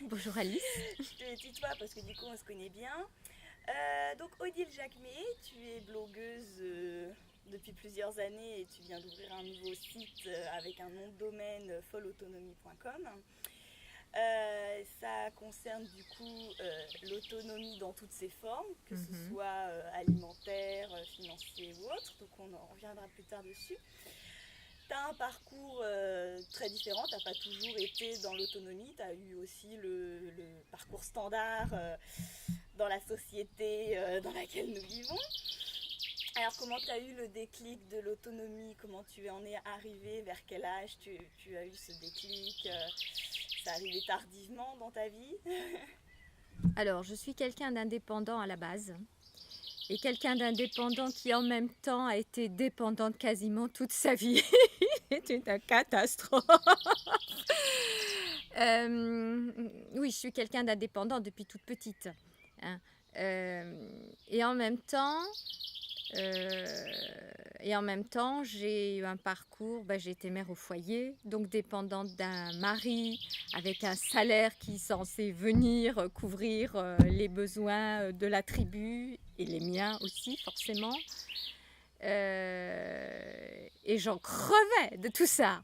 Bonjour Alice. Je te tutoie parce que du coup on se connaît bien. Donc Odile Jacquemet, tu es blogueuse depuis plusieurs années et tu viens d'ouvrir un nouveau site avec un nom de domaine follautonomie.com. Ça concerne du coup l'autonomie dans toutes ses formes, que ce soit alimentaire, financier ou autre, donc on en reviendra plus tard dessus. Tu as un parcours très différent, tu n'as pas toujours été dans l'autonomie, tu as eu aussi le parcours standard dans la société dans laquelle nous vivons. Alors comment tu as eu le déclic de l'autonomie, comment tu en es arrivé, vers quel âge tu as eu ce déclic, ça arrivé tardivement dans ta vie? Alors, je suis quelqu'un d'indépendant à la base et quelqu'un d'indépendant qui en même temps a été dépendante quasiment toute sa vie. C'était une catastrophe. Oui, je suis quelqu'un d'indépendant depuis toute petite. Hein. Et en même temps, j'ai eu un parcours, j'ai été mère au foyer, donc dépendante d'un mari avec un salaire qui est censé venir couvrir les besoins de la tribu et les miens aussi forcément. Et j'en crevais de tout ça.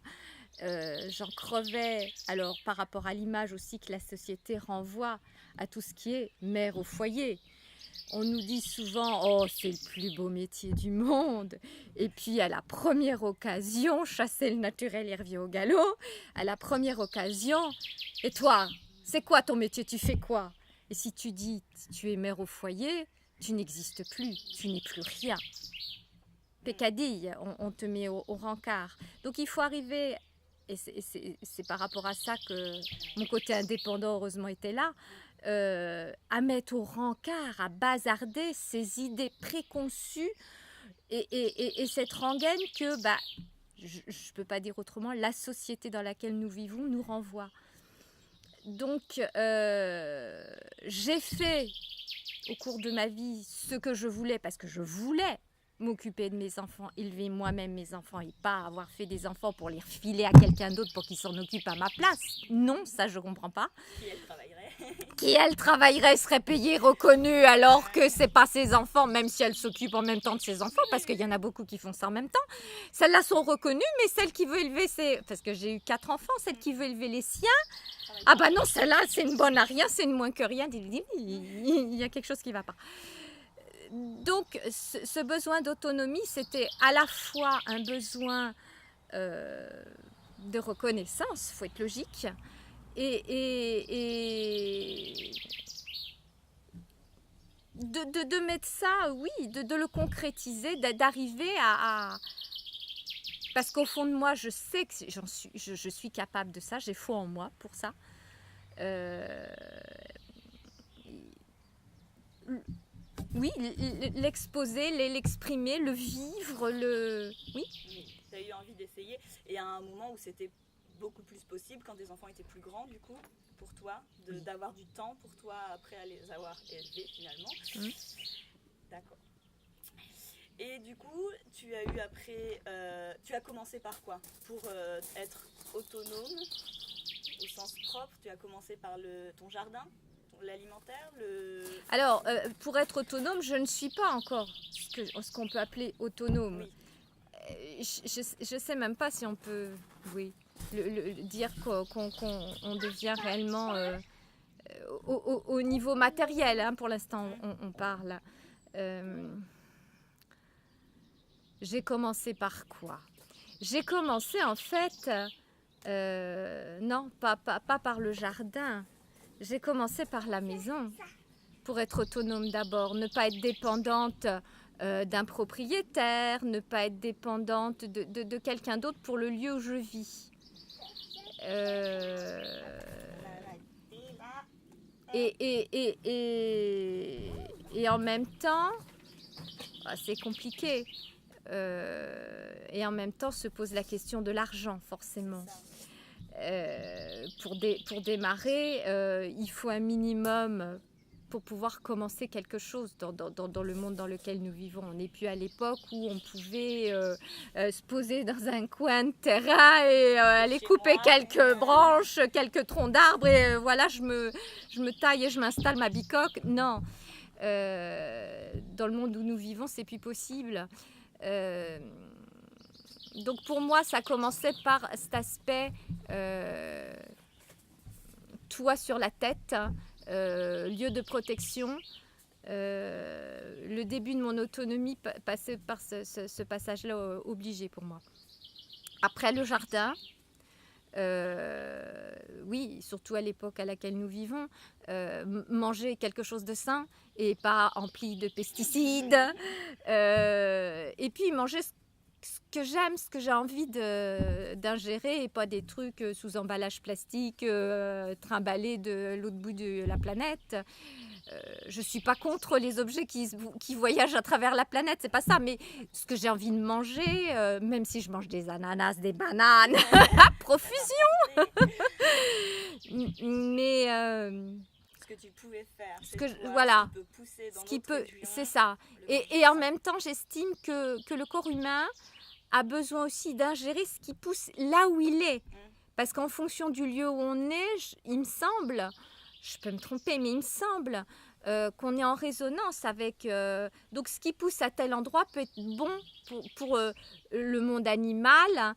J'en crevais alors par rapport à l'image aussi que la société renvoie à tout ce qui est mère au foyer. On nous dit souvent « Oh, c'est le plus beau métier du monde !» Et puis, à la première occasion, chasser le naturel et revient au galop. À la première occasion, et toi, c'est quoi ton métier? Tu fais quoi? Et si tu dis « Tu es mère au foyer », tu n'existes plus, tu n'es plus rien. Pécadille, on te met au rencard. Donc, il faut arriver, et c'est par rapport à ça que mon côté indépendant, heureusement, était là, à mettre au rencard, à bazarder ces idées préconçues et cette rengaine que, je ne peux pas dire autrement, la société dans laquelle nous vivons nous renvoie. Donc, j'ai fait au cours de ma vie ce que je voulais parce que je voulais m'occuper de mes enfants, élever moi-même mes enfants et pas avoir fait des enfants pour les refiler à quelqu'un d'autre pour qu'il s'en occupe à ma place. Non, ça je comprends pas. Qui elle travaillerait, serait payée, reconnue alors que c'est pas ses enfants, même si elle s'occupe en même temps de ses enfants, parce qu'il y en a beaucoup qui font ça en même temps. Celles-là sont reconnues, mais celle qui veut élever ses... Parce que j'ai eu 4 enfants, celle qui veut élever les siens, ah bah non, celle-là c'est une bonne à rien, c'est une moins que rien, il y a quelque chose qui va pas. Donc, ce besoin d'autonomie, c'était à la fois un besoin de reconnaissance, il faut être logique, et de mettre ça, oui, de le concrétiser, d'arriver à... Parce qu'au fond de moi, je sais que je suis capable de ça, j'ai foi en moi pour ça. Oui, l'exposer, l'exprimer, le vivre, Oui. Tu as eu envie d'essayer et à un moment où c'était beaucoup plus possible quand tes enfants étaient plus grands du coup pour toi, d'avoir du temps pour toi après à les avoir élevés finalement. D'accord. Et du coup, tu as eu après, tu as commencé par quoi? Pour être autonome au sens propre, tu as commencé par ton jardin, l'alimentaire, Alors, pour être autonome, je ne suis pas encore ce qu'on peut appeler autonome. Oui. Je ne sais même pas si on peut, oui, dire qu'on devient réellement au niveau matériel. Hein, pour l'instant, on parle. J'ai commencé par quoi? J'ai commencé en fait, non, pas par le jardin. J'ai commencé par la maison, pour être autonome d'abord, ne pas être dépendante d'un propriétaire, ne pas être dépendante de quelqu'un d'autre pour le lieu où je vis. Et en même temps, c'est compliqué. Et en même temps se pose la question de l'argent, forcément. Pour démarrer, il faut un minimum pour pouvoir commencer quelque chose dans le monde dans lequel nous vivons. On n'est plus à l'époque où on pouvait se poser dans un coin de terrain et aller couper quelques branches, quelques troncs d'arbres et voilà, je me taille et je m'installe ma bicoque. Non, dans le monde où nous vivons, c'est plus possible. Donc pour moi, ça commençait par cet aspect toit sur la tête, lieu de protection. Le début de mon autonomie passait par ce passage-là obligé pour moi. Après le jardin, oui, surtout à l'époque à laquelle nous vivons, manger quelque chose de sain et pas empli de pesticides. Et puis manger ce que j'aime, ce que j'ai envie d'ingérer et pas des trucs sous emballage plastique trimballés de l'autre bout de la planète. Je suis pas contre les objets qui voyagent à travers la planète, c'est pas ça, mais ce que j'ai envie de manger, même si je mange des ananas, des bananes, à profusion. Mais ce que tu pouvais faire, voilà, ce qui peut pousser dans ce qui peut, humain, c'est ça. Et en même temps, j'estime que le corps humain a besoin aussi d'ingérer ce qui pousse là où il est. Parce qu'en fonction du lieu où on est, il me semble, je peux me tromper, mais il me semble qu'on est en résonance avec... donc ce qui pousse à tel endroit peut être bon pour le monde animal.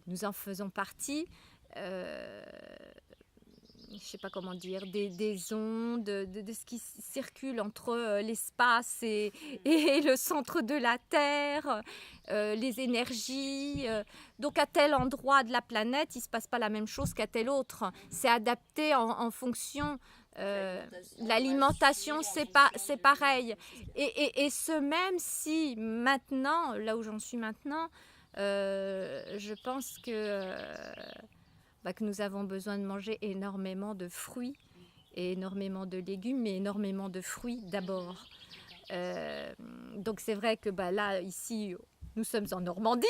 Nous en faisons partie. Je ne sais pas comment dire, des ondes, de ce qui circule entre l'espace et le centre de la Terre, les énergies. Donc à tel endroit de la planète, il ne se passe pas la même chose qu'à tel autre. C'est adapté en fonction. L'alimentation, c'est pareil. Et ce même si maintenant, là où j'en suis maintenant, je pense que nous avons besoin de manger énormément de fruits et énormément de légumes, mais énormément de fruits d'abord. Donc c'est vrai que là, ici, nous sommes en Normandie.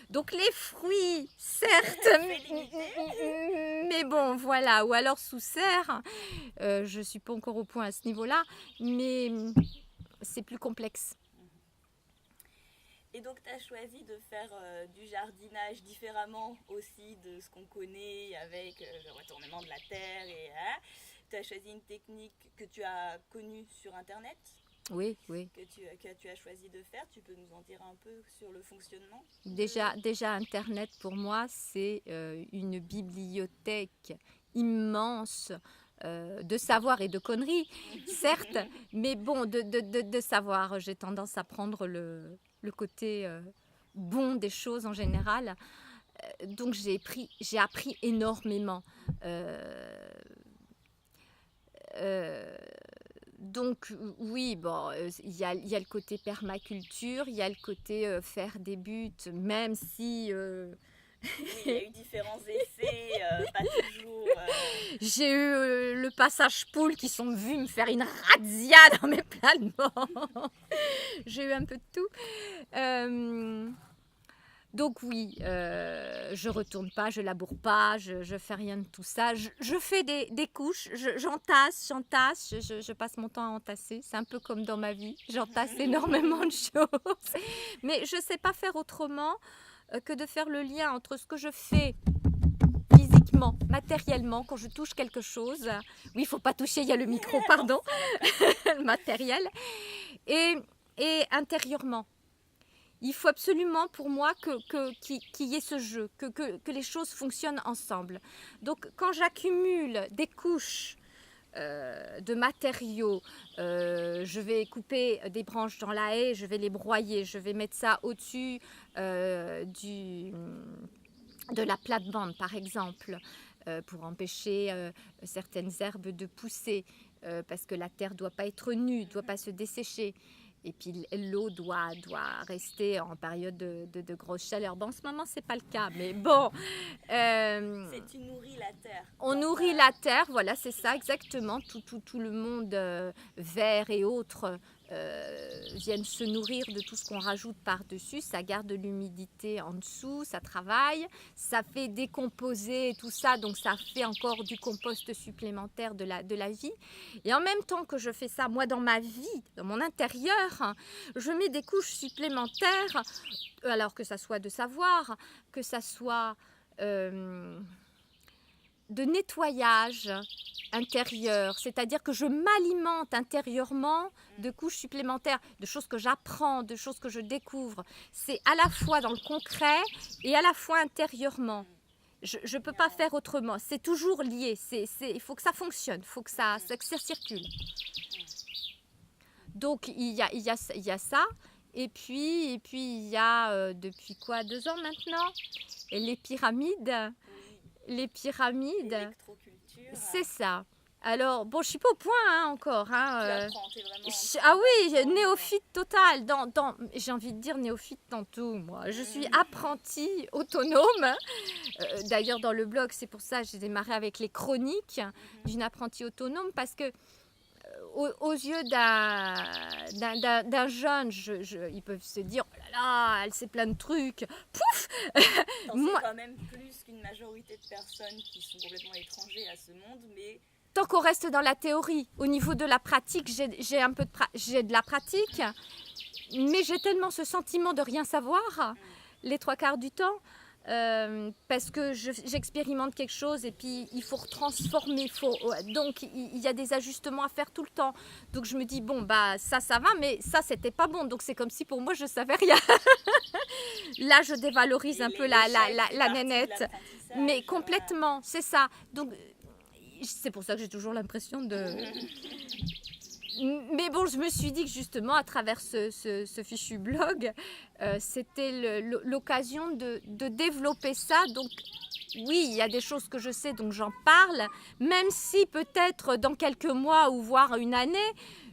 Donc les fruits, certes, mais bon, voilà. Ou alors sous serre, je ne suis pas encore au point à ce niveau-là, mais c'est plus complexe. Et donc, tu as choisi de faire du jardinage différemment aussi de ce qu'on connaît avec le retournement de la terre. Tu as choisi une technique que tu as connue sur Internet. Oui. Que tu as choisi de faire. Tu peux nous en dire un peu sur le fonctionnement? Déjà Internet, pour moi, c'est une bibliothèque immense de savoir et de conneries, certes, mais bon, de savoir. J'ai tendance à prendre le côté bon des choses en général. Donc j'ai appris énormément. Donc oui, bon, il y a le côté permaculture, il y a le côté faire des buts, même si... Oui, il y a eu différents essais, pas toujours... J'ai eu le passage poule qui sont venus me faire une razzia dans mes planements. J'ai eu un peu de tout. Donc oui, je retourne pas, je laboure pas, je fais rien de tout ça. Je fais des couches, j'entasse, je passe mon temps à entasser. C'est un peu comme dans ma vie, j'entasse énormément de choses. Mais je sais pas faire autrement que de faire le lien entre ce que je fais physiquement, matériellement, quand je touche quelque chose. Oui, il faut pas toucher, il y a le micro, pardon, le matériel. Et intérieurement. Il faut absolument pour moi qu'il y ait ce jeu, que les choses fonctionnent ensemble. Donc quand j'accumule des couches de matériaux, je vais couper des branches dans la haie, je vais les broyer, je vais mettre ça au-dessus de la plate-bande par exemple, pour empêcher certaines herbes de pousser, parce que la terre ne doit pas être nue, ne doit pas se dessécher. Et puis l'eau doit rester en période de grosse chaleur. Bon, en ce moment, ce n'est pas le cas, mais bon. Tu nourris la terre. On nourrit la terre, voilà, c'est ça, exactement. Tout le monde vert et autres viennent se nourrir de tout ce qu'on rajoute par-dessus. Ça garde l'humidité en dessous, ça travaille, ça fait décomposer tout ça, donc ça fait encore du compost supplémentaire de la vie. Et en même temps que je fais ça, moi dans ma vie, dans mon intérieur, je mets des couches supplémentaires, alors que ça soit de savoir, que ça soit de nettoyage intérieur, c'est-à-dire que je m'alimente intérieurement de couches supplémentaires, de choses que j'apprends, de choses que je découvre. C'est à la fois dans le concret et à la fois intérieurement. Je ne peux pas faire autrement, c'est toujours lié, il faut que ça fonctionne, il faut que ça circule. Donc il y a ça, et puis il y a depuis 2 ans maintenant, les pyramides. Les pyramides, c'est ça. Alors, bon, je ne suis pas au point encore. Tu apprends, t'es vraiment... Ah oui, néophyte total. J'ai envie de dire néophyte dans tout, moi. Je suis apprentie autonome. D'ailleurs, dans le blog, c'est pour ça que j'ai démarré avec les chroniques d'une apprentie autonome, parce que aux yeux d'un jeune, ils peuvent se dire « Oh là là, elle sait plein de trucs. » Pouf. Moi, c'est quand même plus qu'une majorité de personnes qui sont complètement étrangers à ce monde, mais... Tant qu'on reste dans la théorie, au niveau de la pratique, j'ai de la pratique, mais j'ai tellement ce sentiment de rien savoir, les 3/4 du temps, parce que j'expérimente quelque chose et puis il faut retransformer, donc il y a des ajustements à faire tout le temps. Donc je me dis, bon, bah ça va, mais ça, c'était pas bon. Donc c'est comme si pour moi, je savais rien. Là, je dévalorise un peu la nénette, mais complètement, c'est ça. Donc c'est pour ça que j'ai toujours l'impression de... Mais bon, je me suis dit que justement, à travers ce fichu blog, c'était l'occasion de développer ça. Donc oui, il y a des choses que je sais, donc j'en parle. Même si peut-être dans quelques mois ou voire une année,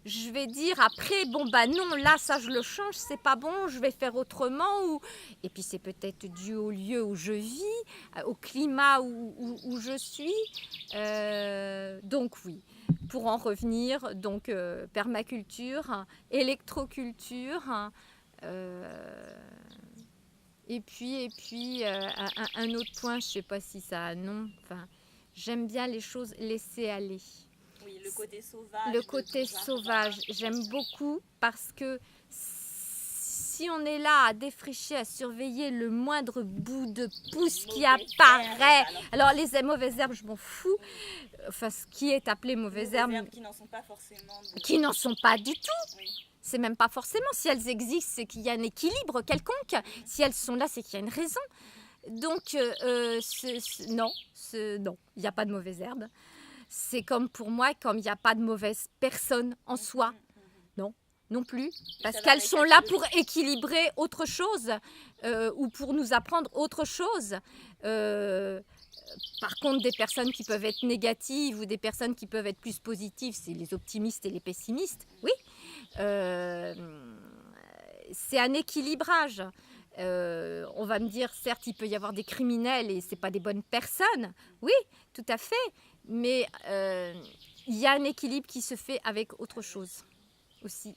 je vais dire après, bon bah non, là ça je le change, c'est pas bon, je vais faire autrement. Et puis c'est peut-être dû au lieu où je vis, au climat où je suis. Donc oui. Pour en revenir, donc permaculture, électroculture, et puis un autre point, je ne sais pas si ça a un nom, enfin, j'aime bien les choses laissées aller. Oui, le côté sauvage. Le côté sauvage, j'aime beaucoup parce que si on est là à défricher, à surveiller le moindre bout de pouce qui apparaît, alors les mauvaises herbes, je m'en fous. Enfin, ce qui est appelé mauvaises herbes qui n'en sont pas forcément. Qui n'en sont pas du tout. Oui. C'est même pas forcément. Si elles existent, c'est qu'il y a un équilibre quelconque. Si elles sont là, c'est qu'il y a une raison. Donc, non, il n'y a pas de mauvaises herbes. C'est comme pour moi, comme il n'y a pas de mauvaise personne en soi. Non plus, parce qu'elles sont là pour équilibrer autre chose ou pour nous apprendre autre chose. Par contre, des personnes qui peuvent être négatives ou des personnes qui peuvent être plus positives, c'est les optimistes et les pessimistes. Oui, c'est un équilibrage. On va me dire, certes, il peut y avoir des criminels et c'est pas des bonnes personnes. Oui, tout à fait. Mais il y a un équilibre qui se fait avec autre chose.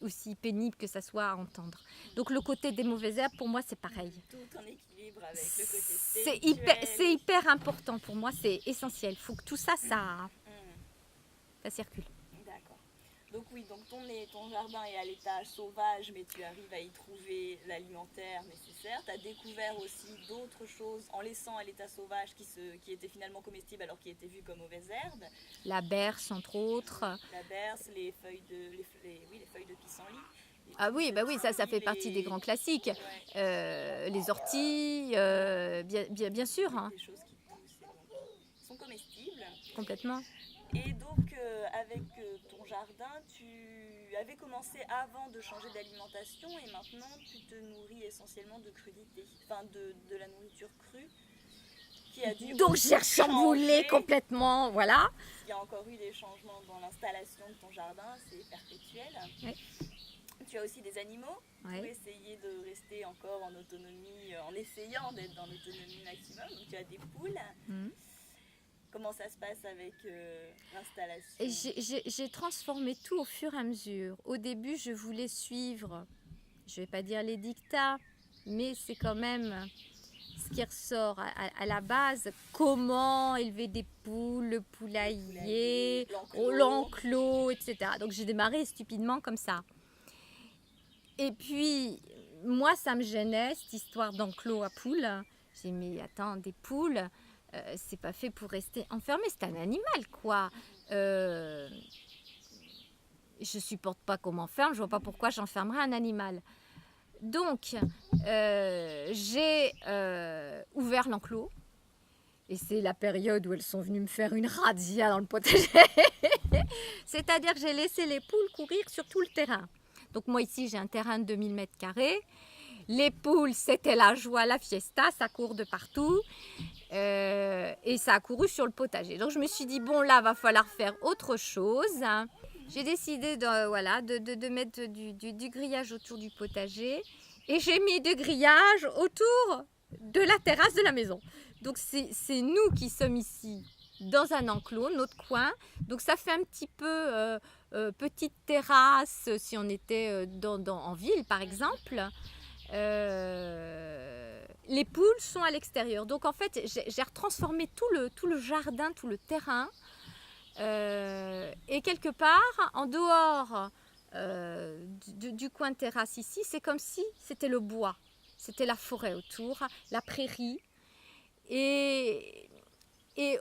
Aussi pénible que ça soit à entendre. Donc le côté des mauvaises herbes, pour moi, c'est pareil. Tout en équilibre avec le côté spirituel. C'est hyper important pour moi, c'est essentiel. Il faut que tout ça, ça circule. D'accord. Donc oui, donc ton jardin est à l'état sauvage, mais tu arrives à y trouver l'alimentaire nécessaire. Tu as découvert aussi d'autres choses en laissant à l'état sauvage qui étaient finalement comestibles alors qui étaient vues comme mauvaises herbes. La berce, entre autres. La berce, les feuilles de pissenlit. Ah oui, bah oui, ça fait partie des grands classiques. Ouais. Les orties, bien sûr. Des choses qui poussent et sont comestibles. Complètement. Et donc, avec ton jardin, tu avais commencé avant de changer d'alimentation et maintenant tu te nourris essentiellement de crudité, enfin de la nourriture crue. Qui a dû donc j'ai chamboulé complètement, voilà. Il y a encore eu des changements dans l'installation de ton jardin, c'est perpétuel. Oui. Tu as aussi des animaux pour essayer de rester encore en autonomie, en essayant d'être dans l'autonomie maximum. Donc tu as des poules. Comment ça se passe avec l'installation? Et j'ai transformé tout au fur et à mesure. Au début, je voulais suivre, je ne vais pas dire les dictats, mais c'est quand même ce qui ressort à la base. Comment élever des poules, le poulailler, l'enclos, etc. Donc j'ai démarré stupidement comme ça. Et puis, moi, ça me gênait, cette histoire d'enclos à poules. J'ai dit, mais attends, des poules, c'est pas fait pour rester enfermé, c'est un animal, quoi. Je supporte pas qu'on m'enferme, je vois pas pourquoi j'enfermerais un animal. Donc, j'ai ouvert l'enclos. Et c'est la période où elles sont venues me faire une razzia dans le potager. C'est-à-dire que j'ai laissé les poules courir sur tout le terrain. Donc moi ici, j'ai un terrain de 2000 mètres carrés. Les poules, c'était la joie, la fiesta, ça court de partout. Et ça a couru sur le potager. Donc je me suis dit, bon là, va falloir faire autre chose. J'ai décidé de mettre du grillage autour du potager. Et j'ai mis du grillage autour de la terrasse de la maison. Donc c'est nous qui sommes ici dans un enclos, notre coin. Donc ça fait un petit peu petite terrasse si on était en ville par exemple. Les poules sont à l'extérieur. Donc en fait j'ai retransformé tout le jardin, tout le terrain. Et quelque part en dehors du coin de terrasse ici, c'est comme si c'était le bois. C'était la forêt autour, la prairie. Et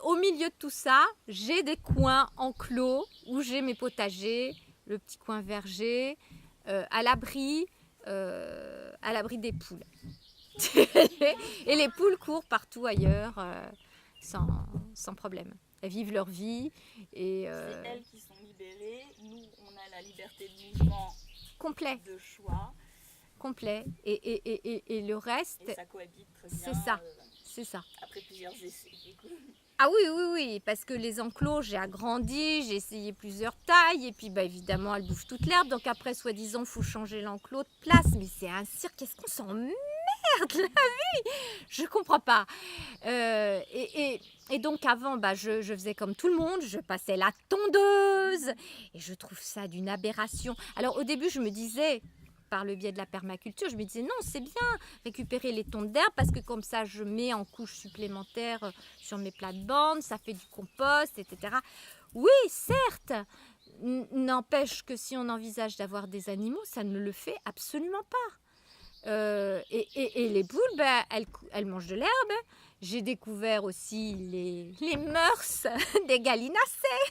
au milieu de tout ça, j'ai des coins enclos où j'ai mes potagers, le petit coin verger, à l'abri des poules. Et les poules courent partout ailleurs sans problème. Elles vivent leur vie. Et, c'est elles qui sont libérées. Nous, on a la liberté de mouvement complet. De choix. Complet. Et le reste... Et ça cohabite très bien. C'est ça. C'est ça. Après plusieurs essais, du coup. Ah oui, parce que les enclos, j'ai agrandi, j'ai essayé plusieurs tailles, et puis évidemment, elles bouffent toute l'herbe. Donc après, soi-disant, il faut changer l'enclos de place. Mais c'est un cirque, qu'est-ce qu'on s'emmerde, la vie! Je comprends pas. Et donc avant, je faisais comme tout le monde, je passais la tondeuse, et je trouve ça d'une aberration. Alors au début, je me disais... par le biais de la permaculture, je me disais non, c'est bien récupérer les tontes d'herbe parce que comme ça, je mets en couche supplémentaire sur mes plates-bandes, ça fait du compost, etc. Oui, certes, n'empêche que si on envisage d'avoir des animaux, ça ne le fait absolument pas. Et les poules, elles mangent de l'herbe. J'ai découvert aussi les mœurs des gallinacés.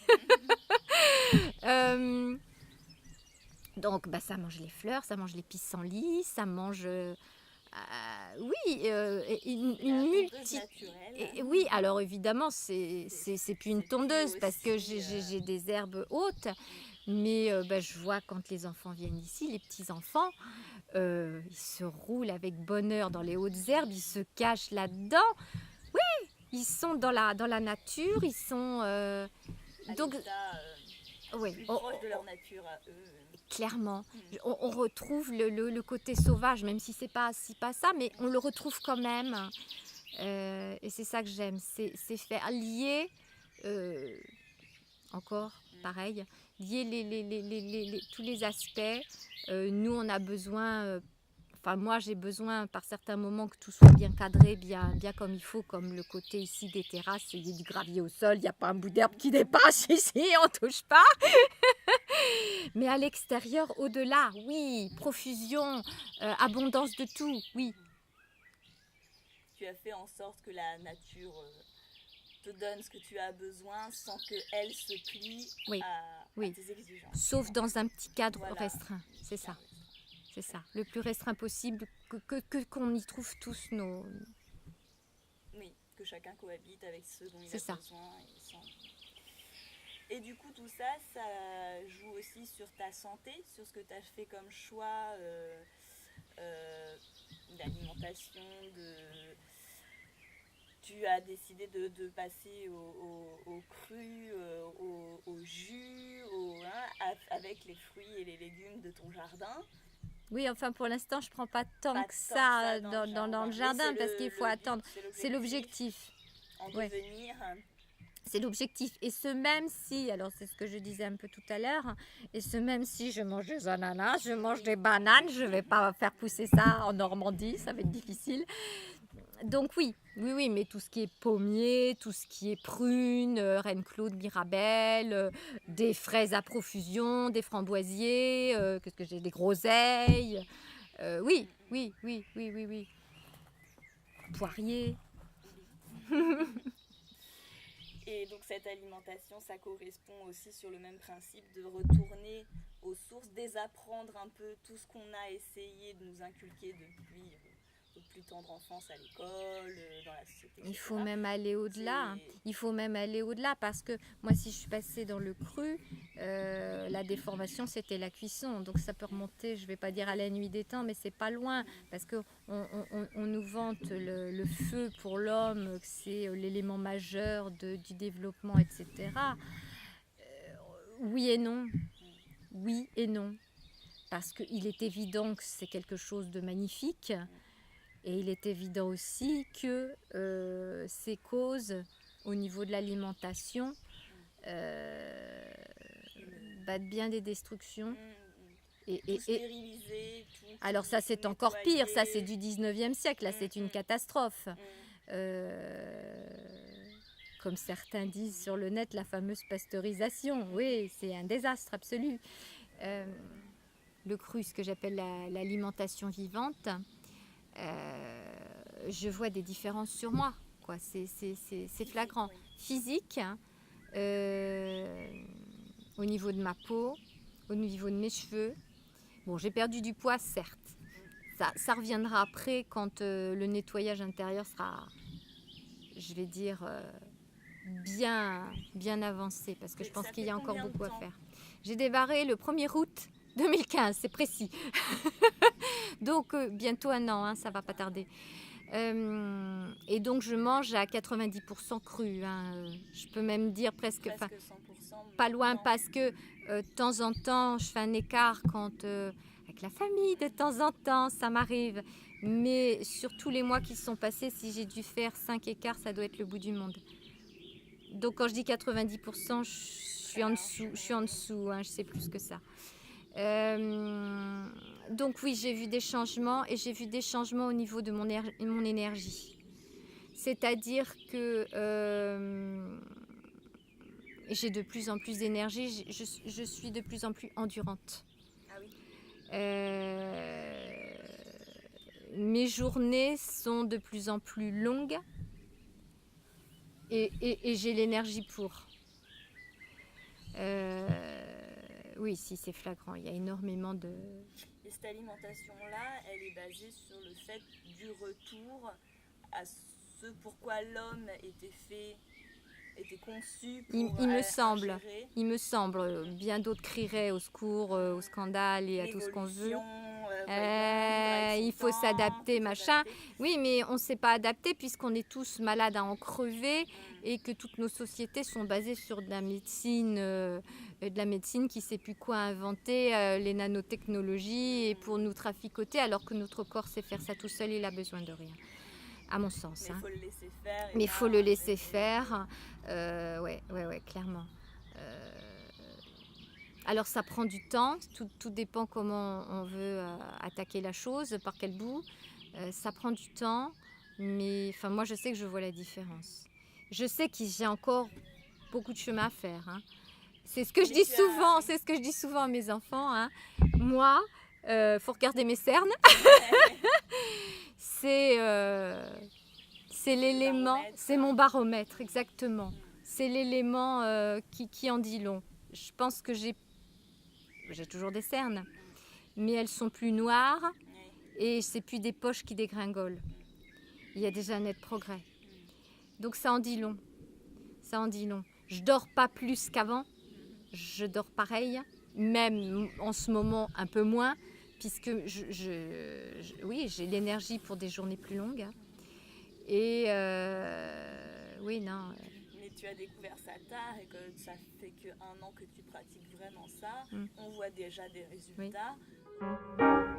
Donc, ça mange les fleurs, ça mange les pissenlits, ça mange... une multitude... Oui, alors évidemment, c'est plus une tondeuse parce que j'ai des herbes hautes. Mais je vois quand les enfants viennent ici, les petits-enfants, ils se roulent avec bonheur dans les hautes herbes, ils se cachent là-dedans. Oui, ils sont dans la nature, ils sont... donc... plus proche de leur nature à eux. Clairement, on retrouve le côté sauvage, même si c'est pas ça, mais on le retrouve quand même. Et c'est ça que j'aime, c'est faire lier, encore pareil, lier tous les aspects. Nous, on a besoin... moi, j'ai besoin par certains moments que tout soit bien cadré, bien comme il faut, comme le côté ici des terrasses, il y a du gravier au sol, il n'y a pas un bout d'herbe qui dépasse ici, on touche pas. Mais à l'extérieur, au-delà, oui, profusion, abondance de tout, oui. Tu as fait en sorte que la nature te donne ce que tu as besoin sans qu'elle se plie à tes exigences. Sauf dans un petit cadre restreint, c'est ça. C'est ça, le plus restreint possible, qu'on y trouve tous nos... Oui, que chacun cohabite avec ceux dont il a besoin. Et du coup, tout ça, ça joue aussi sur ta santé, sur ce que tu as fait comme choix d'alimentation, Tu as décidé de passer au cru, au jus, avec les fruits et les légumes de ton jardin. Oui, enfin pour l'instant, je ne prends pas tant que ça dans le jardin parce qu'il faut attendre. C'est l'objectif. En devenir... C'est l'objectif. Et ce même si, alors c'est ce que je disais un peu tout à l'heure, et ce même si je mange des ananas, je mange des bananes, je ne vais pas faire pousser ça en Normandie, ça va être difficile. Donc oui, mais tout ce qui est pommier, tout ce qui est prune, reine-claude, mirabelle, des fraises à profusion, des framboisiers, qu'est-ce que j'ai, des groseilles, oui. Poirier. Et donc cette alimentation, ça correspond aussi sur le même principe de retourner aux sources, désapprendre un peu tout ce qu'on a essayé de nous inculquer depuis notre plus tendre enfance à l'école, dans la société, etc. Il faut même aller au-delà. Il faut même aller au-delà parce que moi, si je suis passée dans le cru, la déformation, c'était la cuisson. Donc ça peut remonter, je ne vais pas dire à la nuit des temps, mais c'est pas loin parce qu'on on nous vante le feu pour l'homme, que c'est l'élément majeur du développement, etc. Oui et non. Oui et non. Parce qu'il est évident que c'est quelque chose de magnifique. Et il est évident aussi que ces causes au niveau de l'alimentation bien des destructions. Tout stérilisé, alors ça c'est encore pire, ça c'est du 19e siècle, là c'est une catastrophe. Comme certains disent sur le net, la fameuse pasteurisation, oui c'est un désastre absolu. Le cru, ce que j'appelle l'alimentation vivante, je vois des différences sur moi, quoi. C'est flagrant. Physique, au niveau de ma peau, au niveau de mes cheveux. Bon, j'ai perdu du poids, certes. Ça reviendra après quand le nettoyage intérieur sera, je vais dire, bien avancé, parce que je pense qu'il y a encore beaucoup à faire. J'ai démarré le 1er août 2015, c'est précis. Donc bientôt 1 an, hein, ça va pas tarder. Et donc je mange à 90% cru. Hein. Je peux même dire presque 100%, pas loin, parce que de temps en temps, je fais un écart quand avec la famille, de temps en temps, ça m'arrive. Mais sur tous les mois qui sont passés, si j'ai dû faire 5 écarts, ça doit être le bout du monde. Donc quand je dis 90%, je suis en dessous, hein, je sais plus que ça. Donc oui, j'ai vu des changements, et j'ai vu des changements au niveau de mon énergie. C'est-à-dire que j'ai de plus en plus d'énergie, je suis de plus en plus endurante. Ah oui. Mes journées sont de plus en plus longues et j'ai l'énergie pour. Oui, si, c'est flagrant. Il y a énormément de... Et cette alimentation-là, elle est basée sur le fait du retour à ce pourquoi l'homme était conçu pour il me semble, bien d'autres crieraient au secours, au scandale et à tout ce qu'on veut. Il faut s'adapter, machin. Oui, mais on ne s'est pas adapté puisqu'on est tous malades à en crever et que toutes nos sociétés sont basées sur de la médecine qui ne sait plus quoi inventer, les nanotechnologies, et pour nous traficoter, alors que notre corps sait faire ça tout seul, il n'a besoin de rien. À mon sens. Mais il faut le laisser faire. Mais il faut le laisser faire. Ouais, clairement. Alors ça prend du temps, tout dépend comment on veut attaquer la chose, par quel bout. Ça prend du temps, mais moi je sais que je vois la différence. Je sais que j'ai encore beaucoup de chemin à faire. Hein. C'est ce que je dis souvent à mes enfants. Hein. Moi, faut regarder mes cernes. C'est l'élément, c'est mon baromètre, exactement. C'est l'élément qui en dit long. Je pense que j'ai toujours des cernes, mais elles sont plus noires et c'est plus des poches qui dégringolent. Il y a déjà un net progrès. Donc ça en dit long. Je dors pas plus qu'avant. Je dors pareil, même en ce moment un peu moins, puisque oui, j'ai l'énergie pour des journées plus longues. Et oui, non. Mais tu as découvert ça tard et que ça fait que 1 an que tu pratiques vraiment ça. On voit déjà des résultats. Oui.